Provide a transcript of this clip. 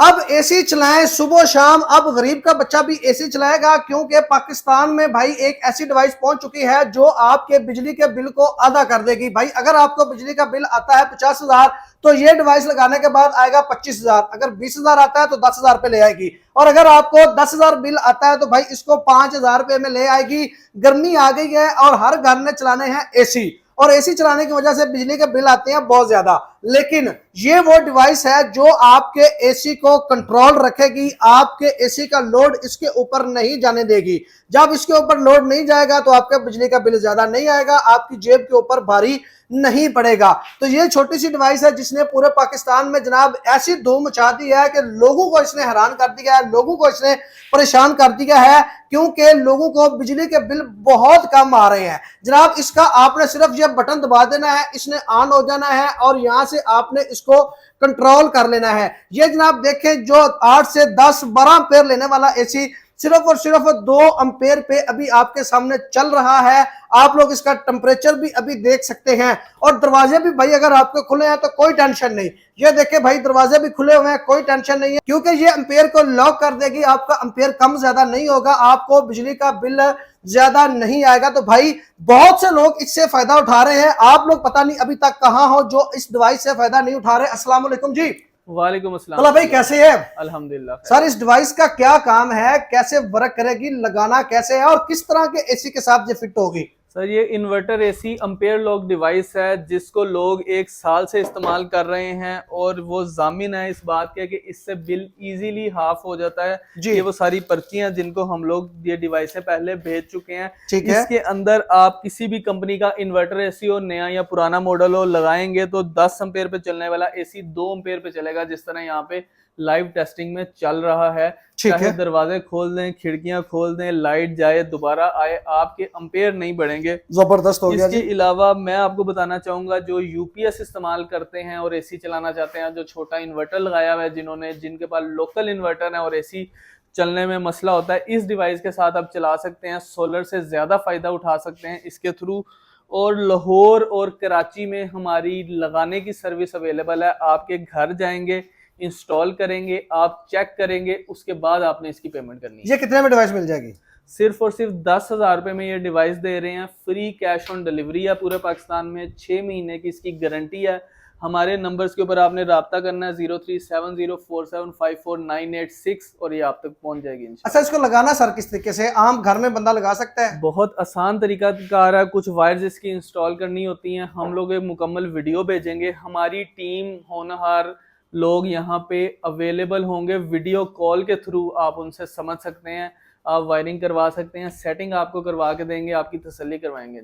अब एसी चलाएं सुबह शाम। अब गरीब का बच्चा भी एसी चलाएगा, क्योंकि पाकिस्तान में भाई एक ऐसी डिवाइस पहुंच चुकी है जो आपके बिजली के बिल को आधा कर देगी। भाई अगर आपको बिजली का बिल आता है 50,000, तो ये डिवाइस लगाने के बाद आएगा 25,000। अगर 20,000 आता है तो 10,000 रुपए ले आएगी, और अगर आपको 10,000 बिल आता है तो भाई इसको 5,000 रुपए में ले आएगी। गर्मी आ गई है और हर घर ने चलाने हैं एसी, और एसी चलाने की वजह से बिजली के बिल आते हैं बहुत ज्यादा। लेकिन ये वो डिवाइस है जो आपके एसी को कंट्रोल रखेगी, आपके एसी का लोड इसके ऊपर नहीं जाने देगी। जब इसके ऊपर लोड नहीं जाएगा तो आपके बिजली का बिल ज्यादा नहीं आएगा, आपकी जेब के ऊपर भारी नहीं पड़ेगा। तो ये छोटी सी डिवाइस है जिसने पूरे पाकिस्तान में जनाब ऐसी धूम मचा दी है कि लोगों को इसने हैरान कर दिया है, लोगों को इसने परेशान कर दिया है, क्योंकि लोगों को बिजली के बिल बहुत कम आ रहे हैं। जनाब इसका आपने सिर्फ ये बटन दबा देना है, इसने ऑन हो जाना है और यहां से आपने इसको कंट्रोल कर लेना है। ये जनाब देखें, जो 8 से 10 12 एम्पेयर लेने वाला एसी सिर्फ और सिर्फ 2 एम्पेयर पे अभी आपके सामने चल रहा है। आप लोग इसका टेम्परेचर भी अभी देख सकते हैं, और दरवाजे भी भाई अगर आपके खुले हैं तो कोई टेंशन नहीं। ये देखे भाई दरवाजे भी खुले हुए हैं, कोई टेंशन नहीं है, क्योंकि ये एम्पेयर को लॉक कर देगी। आपका एम्पेयर कम ज्यादा नहीं होगा, आपको बिजली का बिल ज्यादा नहीं आएगा। तो भाई बहुत से लोग इससे फायदा उठा रहे हैं, आप लोग पता नहीं अभी तक कहां हो जो इस डिवाइस से फायदा नहीं उठा रहे। अस्सलाम वालेकुम जी। वालेकुम अस्सलाम। तो भाई कैसे है? अल्हम्दुलिल्लाह। सर इस डिवाइस का क्या काम है, कैसे वर्क करेगी, लगाना कैसे है, और किस तरह के एसी के साथ ये फिट होगी? सर ये inverter AC ampere lock device है जिसको लोग 1 साल से इस्तेमाल कर रहे हैं, और वो जामिन है इस बात के कि इससे बिल इजीली हाफ हो जाता है। ये वो सारी पर्चियां जिनको हम लोग ये डिवाइस से पहले भेज चुके हैं। इसके अंदर आप किसी भी कंपनी का इन्वर्टर एसी हो, नया या पुराना मॉडल हो, लगाएंगे तो 10 एम्पेयर पे चलने वाला एसी 2 एम्पेयर पे चलेगा, जिस तरह यहाँ पे लाइव टेस्टिंग में चल रहा है। चाहे दरवाजे खोल दें, खिड़कियां खोल दें, लाइट जाए दोबारा आए, आपके एम्पेयर नहीं बढ़ेंगे। जबरदस्त हो गया। इसके अलावा मैं आपको बताना चाहूंगा, जो यूपीएस इस्तेमाल करते हैं और एसी चलाना चाहते हैं, जो छोटा इन्वर्टर लगाया हुआ है, जिनके पास लोकल इन्वर्टर है और एसी चलने में मसला होता है, इस डिवाइस के साथ आप चला सकते हैं। सोलर से ज्यादा फायदा उठा सकते हैं इसके थ्रू। और लाहौर और कराची में हमारी लगाने की सर्विस अवेलेबल है। आपके घर जाएंगे, इंस्टॉल करेंगे, आप चेक करेंगे, उसके बाद आपने इसकी पेमेंट करनी है। ये कितने में डिवाइस मिल जाएगी? सिर्फ और सिर्फ 10,000 रुपए में ये डिवाइस दे रहे हैं। फ्री कैश ऑन डिलीवरी है पूरे पाकिस्तान में। 6 महीने की इसकी गारंटी है। हमारे नंबर्स के ऊपर आपने राब्ता करना है 037047549886 और ये आप तक पहुंच जाएगी। अच्छा इसको लगाना सर किस तरीके से, आम घर में बंदा लगा सकता है? बहुत आसान तरीका कार है। कुछ वायर्स इसकी इंस्टॉल करनी होती हैं, हम लोग एक मुकम्मल वीडियो भेजेंगे। हमारी टीम होनहार लोग यहाँ पे अवेलेबल होंगे, वीडियो कॉल के थ्रू आप उनसे समझ सकते हैं, आप वायरिंग करवा सकते हैं, सेटिंग आपको करवा के देंगे, आपकी तसल्ली करवाएंगे।